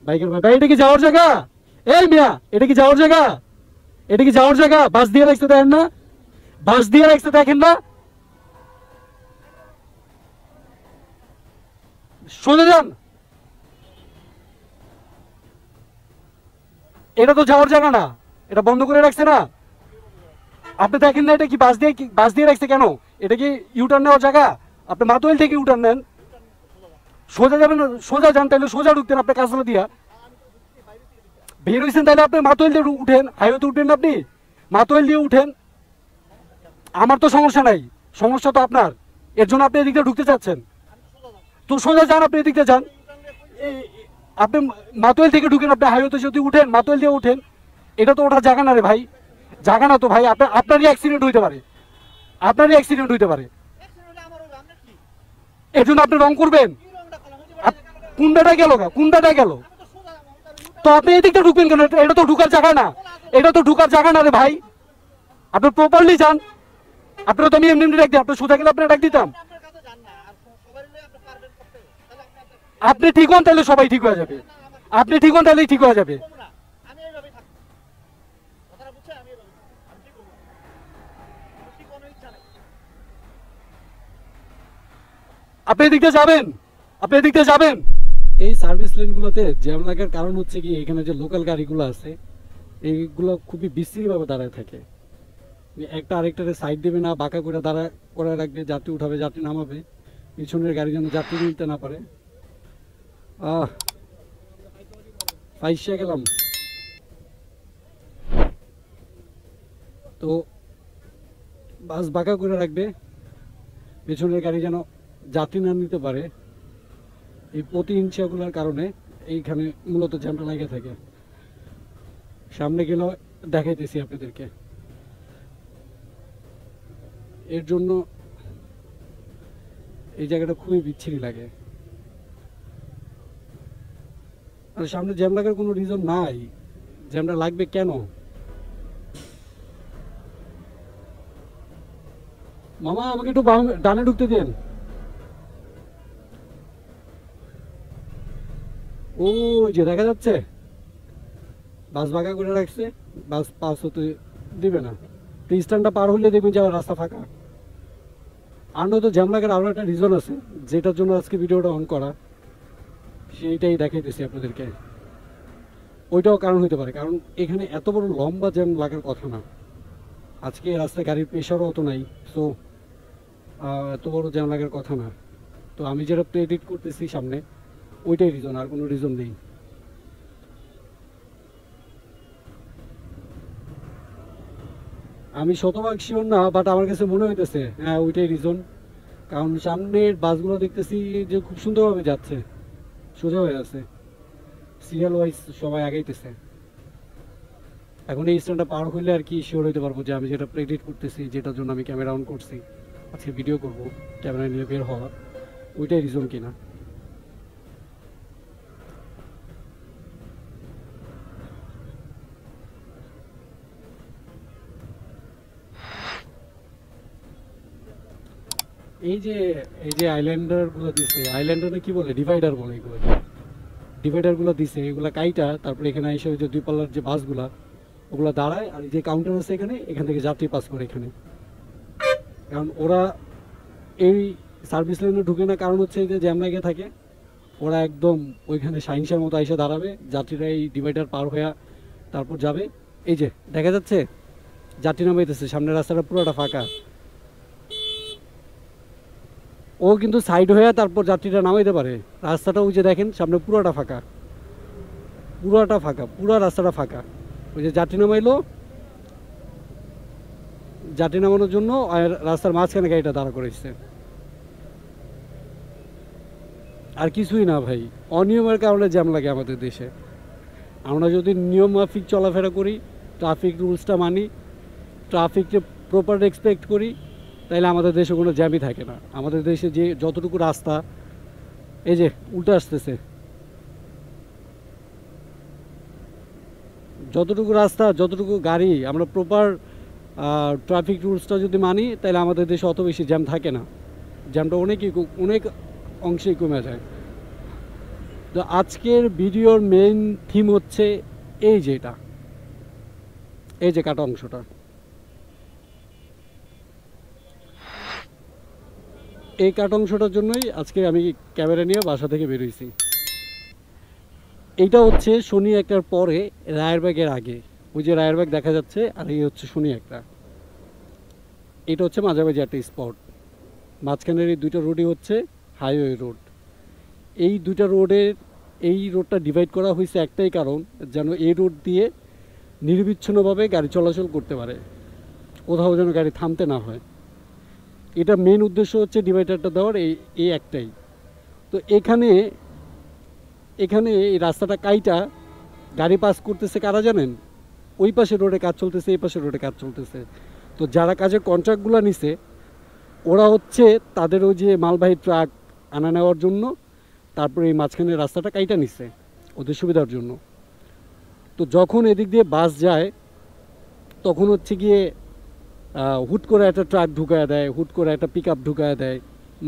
বাইকের ভাই, ভাই এটা কি যাওয়ার জায়গা? এই মিয়া, এটা কি যাওয়ার জায়গা? এটা কি যাওয়ার জায়গা? বাস দিয়ে রাখতে দেখেন না? বাস দিয়ে রাখতে দেখেন না? সোজা যান। এটা তো যাওয়ার জায়গা না, এটা বন্ধ করে রাখছে না? আপনি দেখেন না এটা কি বাস দিয়ে রাখছে কেন? এটা কি ইউটার্ন নেওয়ার জায়গা? আপনি মাতোয়াইল থেকে ইউটার্ন নেন, সোজা যাবেন, সোজা যান, তাহলে সোজা ঢুকতেন আপনি কাজলা দিয়া। বের হয়েছেন তাহলে আপনি মাতোয়াইল দিয়ে উঠেন, হাইওয়েতে উঠবেন না আপনি, মাতোয়াইল দিয়ে উঠেন। আমার তো সমস্যা নাই, সমস্যা তো আপনার, এর জন্য আপনি এদিক দিয়ে ঢুকতে চাচ্ছেন। তো সোজা যান, আপনি এদিক দিয়ে যান। আপনি মাতোয়াইল থেকে ঢুকেন, আপনি হাইওয়েতে যদি উঠেন, মাতোয়াইল দিয়ে উঠেন। এটা তো ওঠার জায়গা না রে ভাই, জায়গা না তো ভাই। আপনারই অ্যাক্সিডেন্ট হইতে পারে, আপনারই অ্যাক্সিডেন্ট হইতে পারে। এর জন্য আপনি রং করবেন? কোনটা গেল, কোনটা গেল? তো আপনি এদিকটা ঢুকবেন কেন? এটা তো ঢুকার জায়গা না, এটা তো ঢুকার জায়গা না রে ভাই। আপনি প্রপারলি যান। আপনারা তো আমি এমনি এমনি ডাক দিই, আপনি সোজা গেলে আপনার ডাক দিতাম। আপনি ঠিক হন তাহলে সবাই ঠিক হয়ে যাবে, আপনি ঠিক হন তাহলেই ঠিক হয়ে যাবে। আপনি এদিকটা যাবেন, আপনি এদিকটা যাবেন। এই সার্ভিস লেনগুলোতে জ্যাম লাগার কারণ হচ্ছে কি, এখানে যে লোকাল গাড়িগুলো আছে এইগুলো খুবই বিশ্রীভাবে দাঁড়ায় থাকে। একটা আরেকটারে সাইড দেবে না, বাঁকা করে দাঁড়া করে রাখবে, যাত্রী উঠাবে, যাত্রী নামাবে, পিছনের গাড়ি যেন যাত্রী নিতে না পারে। ফাইসা গেলাম। তো বাস বাঁকা করে রাখবে, পেছনের গাড়ি যেন যাত্রী না নিতে পারে। এই প্রতিহিংসাগুলোর কারণে এইখানে মূলত জ্যামটা লেগে থাকে। সামনে গেলেও দেখাইতেছি আপনাদেরকে। এর জন্য এই জায়গাটা খুবই বিচ্ছিরি লাগে। আর সামনে জ্যাম লাগার কোনো রিজন নাই, জ্যামটা লাগবে কেন? মামা আমাকে একটু ডানে ঢুকতে দেন। ও যে দেখা যাচ্ছে বাস বাঁকা করে রাখছে, বাস পাস হতে দিবে না। স্ট্যান্ডটা পার হলে দেখবেন যে আমার রাস্তা ফাঁকা। আর নয়তো জ্যাম লাগার আরও একটা রিজন আছে, যেটার জন্য আজকে ভিডিওটা অন করা, সেইটাই দেখাইতেছি আপনাদেরকে। ওইটাও কারণ হতে পারে, কারণ এখানে এত বড় লম্বা জ্যাম লাগার কথা না। আজকে রাস্তায় গাড়ির প্রেশারও অত নাই, তো এত বড় জ্যাম লাগার কথা না। তো আমি যেটা প্রেডিক্ট করতেছি সামনে, ওইটাই রিজন, আর কোনো রিজন নেই। আমি শতভাগ শিওর না, বাট আমার কাছে মনে হইতেছে হ্যাঁ ওইটাই রিজন। কারণ সামনের বাসগুলো দেখতেছি যে খুব সুন্দরভাবে যাচ্ছে, সোজা হয়ে আছে, সিরিয়াল ওয়াইজ সবাই আগাইতেছে। এখন এই স্ট্যান্ডটা পার হইলে আর কি শিওর হইতে পারবো যে আমি যেটা প্রেডিক্ট করতেছি, যেটার জন্য আমি ক্যামেরা অন করছি, আজকে ভিডিও করব, ক্যামেরা নিয়ে বের হওয়া, ওইটাই রিজন কিনা। এই যে আইল্যান্ডার গুলো দিছে, আইল্যান্ডারে কি বলে, ডিভাইডার বলে, এগুলো ডিভাইডার গুলো দিছে, এগুলো কাইটা তারপরে এখানে এসে ওই যে দুই পাল্লার যে বাসগুলা ওগুলো দাঁড়ায়, আর যে কাউন্টার আছে এখানে, এখান থেকে যাত্রী পাস করে এখানে। কারণ ওরা এই সার্ভিস লাইনে ঢুকে না, কারণ হচ্ছে যে জ্যাম লাগে থাকে। ওরা একদম ওইখানে সাইন্সের মতো এসে দাঁড়াবে, যাত্রীরা এই ডিভাইডার পার হয়ে তারপর যাবে। এই যে দেখা যাচ্ছে যাত্রী নামাইতেছে, সামনের রাস্তাটা পুরোটা ফাঁকা। ও কিন্তু সাইড হয়ে তারপর যাত্রীটা নামাইতে পারে। রাস্তাটা ওই যে দেখেন সামনে পুরোটা ফাঁকা, পুরোটা ফাঁকা, পুরো রাস্তাটা ফাঁকা। ওই যে যাত্রী নামাইলো, যাত্রী নামানোর জন্য রাস্তার মাঝখানে গাড়িটা দাঁড়া করেছে। আর কিছুই না ভাই, অনিয়মের কারণে জ্যাম লাগে আমাদের দেশে। আমরা যদি নিয়ম মাফিক চলাফেরা করি, ট্রাফিক রুলসটা মানি, ট্রাফিককে প্রপার রেসপেক্ট করি, তাইলে আমাদের দেশে কোনো জ্যামই থাকে না। আমাদের দেশে যে যতটুকু রাস্তা, এই যে উল্টে আসতেছে, যতটুকু রাস্তা, যতটুকু গাড়ি, আমরা প্রপার ট্রাফিক রুলসটা যদি মানি, তাহলে আমাদের দেশে অত বেশি জ্যাম থাকে না। জ্যামটা অনেক অংশেই কমে যায়। তো আজকের ভিডিওর মেইন থিম হচ্ছে এই যে এটা, এই যে কাটা অংশটা, এই কাটা অংশটার জন্যই আজকে আমি ক্যামেরা নিয়ে বাসা থেকে বেরোইছি। এইটা হচ্ছে শনি একটার পরে রায়েরবাগের আগে, ওই যে রায়েরবাগ দেখা যাচ্ছে, আর এই হচ্ছে শনি একটা। এটা হচ্ছে মাঝামাঝি একটা স্পট, মাঝখানের এই দুইটা রোডই হচ্ছে হাইওয়ে রোড। এই দুইটা রোডের, এই রোডটা ডিভাইড করা হয়েছে একটাই কারণ, যেন এই রোড দিয়ে নিরবিচ্ছিন্নভাবে গাড়ি চলাচল করতে পারে, কোথাও যেন গাড়ি থামতে না হয়। এটা মেন উদ্দেশ্য হচ্ছে ডিভাইডারটা দেওয়ার এই একটাই। তো এখানে এই রাস্তাটা কাইটা গাড়ি পাস করতেছে কারা জানেন? ওই পাশে রোডে কাজ চলতেছে, এই পাশে রোডে কাজ চলতেছে। তো যারা কাজের কন্ট্রাক্টগুলো নিছে ওরা হচ্ছে তাদের ওই যে মালবাহী ট্রাক আনা নেওয়ার জন্য তারপরে এই মাঝখানে রাস্তাটা কাইটা নিচ্ছে ওদের সুবিধার জন্য। তো যখন এদিক দিয়ে বাস যায় তখন হচ্ছে গিয়ে হুট করে একটা ট্রাক ঢুকায় দেয়, হুট করে একটা পিক আপ ঢুকায় দেয়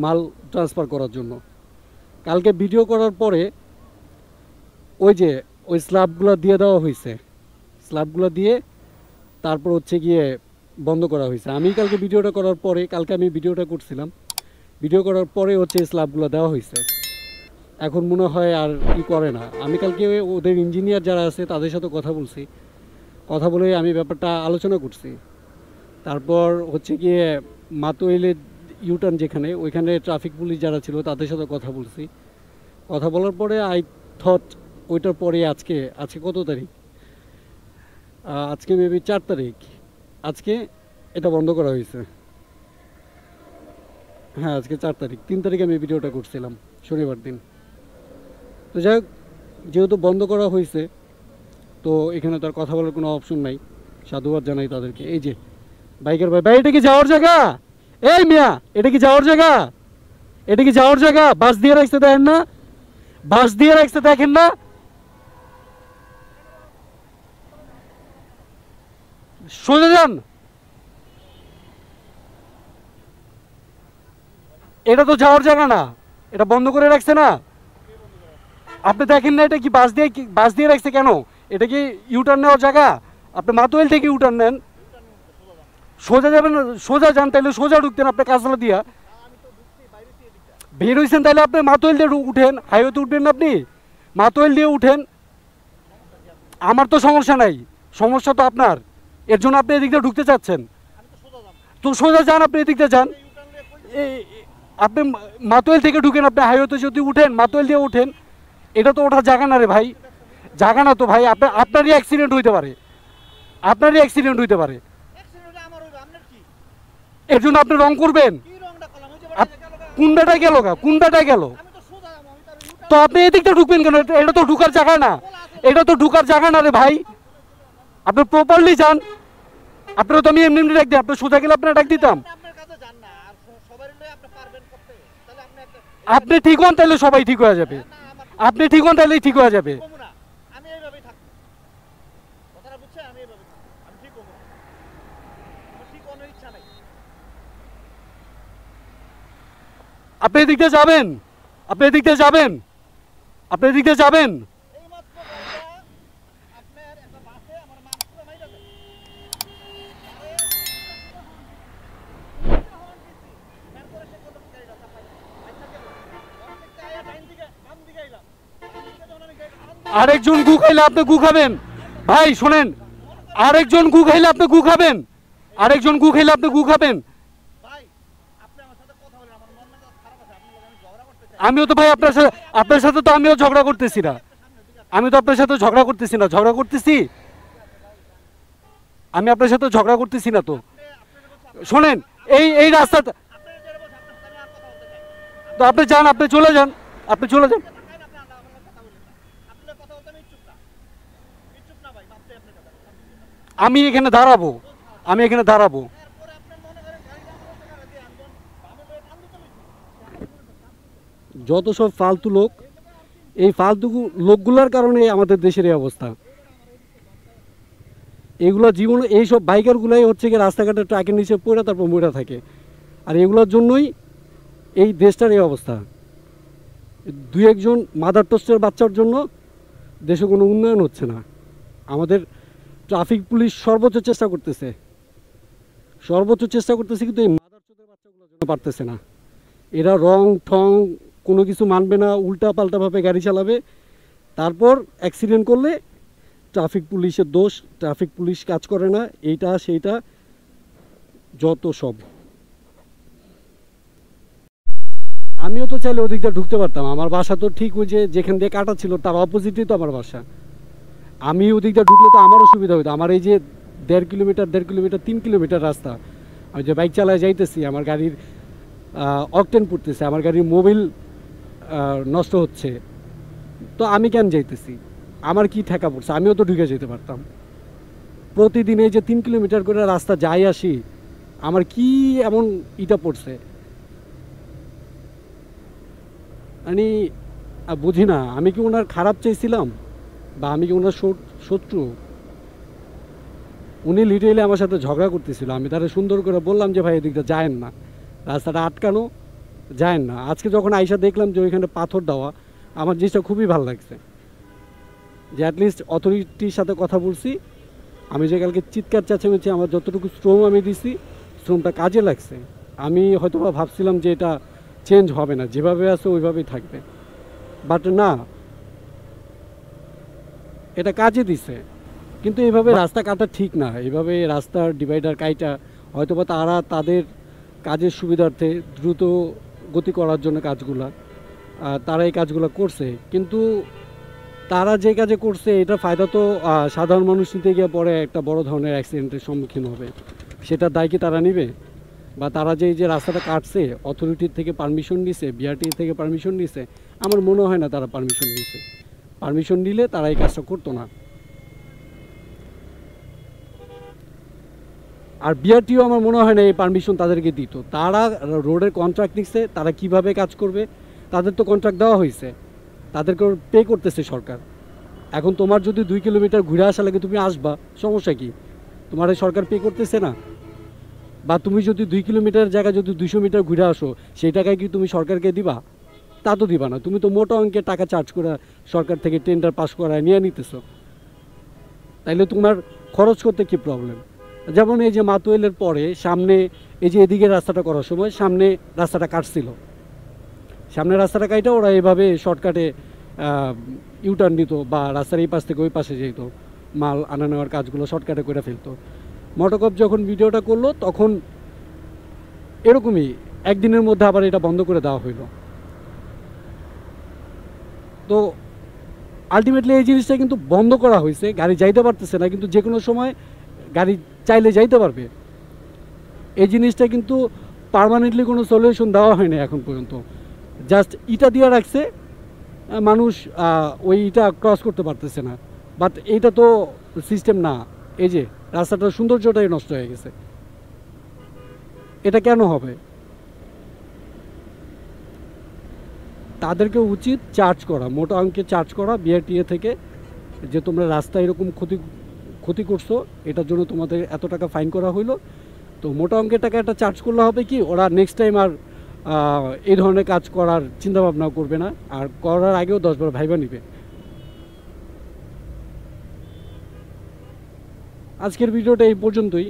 মাল ট্রান্সফার করার জন্য। কালকে ভিডিও করার পরে ওই যে ওই স্ল্যাবগুলো দিয়ে দেওয়া হয়েছে, স্ল্যাবগুলো দিয়ে তারপর হচ্ছে গিয়ে বন্ধ করা হয়েছে। আমি কালকে ভিডিওটা করার পরে, কালকে আমি ভিডিওটা করছিলাম, ভিডিও করার পরে হচ্ছে স্ল্যাবগুলো দেওয়া হয়েছে। এখন মনে হয় আর কি করে না। আমি কালকে ওদের ইঞ্জিনিয়ার যারা আছে তাদের সাথে কথা বলছি, কথা বলে আমি ব্যাপারটা আলোচনা করছি। তারপর হচ্ছে গিয়ে মাতোয়াইলের ইউটার্ন যেখানে, ওইখানে ট্রাফিক পুলিশ যারা ছিল তাদের সাথে কথা বলছি। কথা বলার পরে আই থট ওইটার পরে আজকে কত তারিখ? আজকে মেবি 4 তারিখ। আজকে এটা বন্ধ করা হয়েছে। হ্যাঁ, আজকে 4 তারিখ। 3 তারিখে আমি ভিডিওটা করছিলাম, শনিবার দিন। তো যাই হোক, যেহেতু বন্ধ করা হয়েছে তো এখানে তার কথা বলার কোনো অপশন নাই, সাধুবাদ জানাই তাদেরকে। এই যে বাইকের ভাই, এটা কি যাওয়ার জায়গা? এই মিয়া, এটা কি যাওয়ার জায়গা? এটা কি যাওয়ার জায়গা? বাস দিয়ে রাখতে দেখেন না, বাস দিয়ে রাখতে দেখেন না? সোজা যান। এটা তো যাওয়ার জায়গা না, এটা বন্ধ করে রাখছে না। আপনি দেখেন না এটা কি বাস দিয়ে রাখছে কেন? এটা কি ইউটার্ন নেওয়ার জায়গা? আপনি মাতোয়াইল থেকে ইউটার্ন নেন, সোজা যাবেন, সোজা যান, তাহলে সোজা ঢুকতেন আপনি কাজলা দিয়া। বের হয়েছেন তাহলে আপনি মাতোয়াইল দিয়ে উঠেন, হাইওয়েতে উঠবেন না আপনি, মাতোয়াইল দিয়ে উঠেন। আমার তো সমস্যা নাই, সমস্যা তো আপনার, এর জন্য আপনি এদিক দিয়ে ঢুকতে চাচ্ছেন। তো সোজা যান, আপনি এদিক দিয়ে যান। আপনি মাতোয়াইল থেকে ঢুকেন, আপনি হাইওয়েতে যদি উঠেন মাতোয়াইল দিয়ে উঠেন। এটা তো ওঠার জায়গা না রে ভাই, জায়গা না তো ভাই। আপনারই অ্যাক্সিডেন্ট হইতে পারে, আপনারই অ্যাক্সিডেন্ট হইতে পারে। এর জন্য আপনি রং করবেন? কোনটায় গেল গা, কোনটায় গেল? তো আপনি এদিকটা ঢুকবেন কেন? এটা তো ঢুকার জায়গা না, এটা তো ঢুকার জায়গা না রে ভাই। আপনি প্রপারলি যান। আপনারা তো আমি এমনি এমনি ডাক দিই, আপনি সোজা গেলে আপনার ডাক দিতাম। আপনি ঠিক হন তাহলে সবাই ঠিক হয়ে যাবে, আপনি ঠিক হন তাহলেই ঠিক হয়ে যাবে। আপনি এদিক দিয়ে যাবেন, আপনি এদিক দিয়ে যাবেন, আপনি এদিক দিয়ে যাবেন। আরেকজন গু খাইলে আপনি গু খাবেন ভাই, শোনেন, আরেকজন গু খাইলে আপনি গু খাবেন, আরেকজন গু খাইলে আপনি গু খাবেন। আমিও তো ভাই আপনার সাথে তো আমিও ঝগড়া করতেছি না, আমি তো আপনার সাথে ঝগড়া করতেছি না, ঝগড়া করতেছি আমি আপনার সাথে ঝগড়া করতেছি না তো। শোনেন, এই রাস্তাটা তো আপনি যান, আপনি চলে যান, আপনি চলে যান। আমি এখানে দাঁড়াবো, আমি এখানে দাঁড়াবো। যত সব ফালতু লোক, এই ফালতু লোকগুলোর কারণে আমাদের দেশের এই অবস্থা। এগুলো জীবন, এইসব বাইকারগুলাই হচ্ছে কি রাস্তাঘাটে ট্রাকের নিচে পড়ে তারপর মরে থাকে, আর এগুলোর জন্যই এই দেশটার এই অবস্থা। দুই একজন মাদার টোস্টের বাচ্চার জন্য দেশে কোনো উন্নয়ন হচ্ছে না। আমাদের ট্রাফিক পুলিশ সর্বোচ্চ চেষ্টা করতেছে কিন্তু এই মাদার টোস্টের বাচ্চাগুলোর জন্য পারতেছে না। এরা রং ঠং কোনো কিছু মানবে না, উল্টা পাল্টাভাবে গাড়ি চালাবে। তারপর অ্যাক্সিডেন্ট করলে ট্রাফিক পুলিশের দোষ, ট্রাফিক পুলিশ কাজ করে না, এইটা সেইটা যত সব। আমিও তো চাইলে ওদিকটা ঢুকতে পারতাম, আমার বাসা তো ঠিক ওই যে যেখান দিয়ে কাটা ছিল তার অপোজিটেই তো আমার বাসা। আমি ওদিকটা ঢুকলে তো আমারও সুবিধা হতো। আমার এই যে 1.5 কিলোমিটার 3 কিলোমিটার রাস্তা, আমি যে বাইক চালায় যাইতেছি, আমার গাড়ির অকটেন পড়তেছে, আমার গাড়ির মোবিল নষ্ট হচ্ছে, তো আমি কেন যাইতেছি? আমার কি ঠেকা পড়ছে? আমিও তো ঢুকে যেতে পারতাম। প্রতিদিন এই যে 3 কিলোমিটার করে রাস্তা যাই আসি, আমার কি এমন ইটা পড়ছে? আমি বুঝি না, আমি কি ওনার খারাপ চাইছিলাম বা আমি কি ওনার শত্রু? উনি লিটারেলি আমার সাথে ঝগড়া করতেছিল, আমি তারা সুন্দর করে বললাম যে ভাই এদিকটা যায়েন না, রাস্তাটা আটকানো, যায়েন না। আজকে যখন আইসা দেখলাম যে ওইখানে পাথর দেওয়া, আমার জিনিসটা খুবই ভালো লাগছে যে অ্যাটলিস্ট অথরিটির সাথে কথা বলছি। আমি যে কালকে চিৎকার চেঁচামেচি আমার যতটুকু শ্রম আমি দিছি, শ্রমটা কাজে লাগছে। আমি হয়তো ভাবছিলাম যে এটা চেঞ্জ হবে না, যেভাবে আছে ওইভাবেই থাকবে, বাট না, এটা কাজে দিছে। কিন্তু এইভাবে রাস্তা কাটা ঠিক না, এইভাবে রাস্তার ডিভাইডার কাইটা হয়তোবা তারা তাদের কাজের সুবিধার্থে দ্রুত গতি করার জন্য কাজগুলা তারা এই কাজগুলো করছে। কিন্তু তারা যে কাজে করছে এটা ফায়দা তো সাধারণ মানুষ নিতে গিয়ে পরে একটা বড় ধরনের অ্যাক্সিডেন্টের সম্মুখীন হবে। সেটার দায় কি তারা নিবে? বা তারা যে রাস্তাটা কাটছে অথরিটির থেকে পারমিশন নিছে, বিআরটি থেকে পারমিশন নিছে? আমার মনে হয় না তারা পারমিশন নিছে। পারমিশন নিলে তারা এই কাজটা করতো না। আর বিআরটিও আমার মনে হয় না এই পারমিশন তাদেরকে দিত। তারা রোডের কন্ট্রাক্ট নিচ্ছে, তারা কিভাবে কাজ করবে তাদের তো কন্ট্রাক্ট দেওয়া হয়েছে, তাদেরকে পে করতেছে সরকার। এখন তোমার যদি 2 কিলোমিটার ঘুরে আসা লাগে, তুমি আসবা, সমস্যা কি? তোমার এই সরকার পে করতেছে না? বা তুমি যদি 2 কিলোমিটার জায়গায় যদি 200 মিটার ঘুরে আসো, সেই টাকায় কি তুমি সরকারকে দিবা? তা তো দিবা না। তুমি তো মোটা অঙ্কের টাকা চার্জ করে সরকার থেকে টেন্ডার পাস করায় নিয়ে নিতেছো, তাইলে তোমার খরচ করতে কি প্রবলেম? যেমন এই যে মাতুয়েলের পরে সামনে এই যে এদিকে রাস্তাটা করার সময় সামনে রাস্তাটা কাটছিল, সামনে রাস্তাটা কাইটা ওরা এভাবে শর্টকাটে ইউটার্ন দিত বা রাস্তার এই পাশ থেকে ওই পাশে যেত, মাল আনা নেওয়ার কাজগুলো শর্টকাটে করে ফেলতো। মোটোকপ যখন ভিডিওটা করলো তখন এরকমই একদিনের মধ্যে আবার এটা বন্ধ করে দেওয়া হইল। তো আলটিমেটলি এই জিনিসটা কিন্তু বন্ধ করা হয়েছে, গাড়ি যাইতে পারতেছে না, কিন্তু যে কোনো সময় গাড়ি চাইলে যাইতে পারবে। এই জিনিসটা কিন্তু পার্মানেন্টলি কোনো সলিউশন দেওয়া হয়নি এখন পর্যন্ত। জাস্ট ইটা দিয়ে রাখছে, মানুষ ওই ইটা ক্রস করতে পারতেছে না। বাট এইটা তো সিস্টেম না। এই যে রাস্তাটার সৌন্দর্যটাই নষ্ট হয়ে গেছে, এটা কেন হবে? তাদেরকে উচিত চার্জ করা, মোটা অঙ্কে চার্জ করা বিআরটিএ থেকে, যে তোমরা রাস্তা এরকম ক্ষতি করছো, এটার জন্য তোমাদের এত টাকা ফাইন করা হইলো। তো মোটা অঙ্কের টাকা একটা চার্জ করলে হবে কি, ওরা নেক্সট টাইম আর এই ধরনের কাজ করার চিন্তাভাবনা করবে না, আর করার আগেও 10 বার ভাইবা নিবে। আজকের ভিডিওটা এই পর্যন্তই।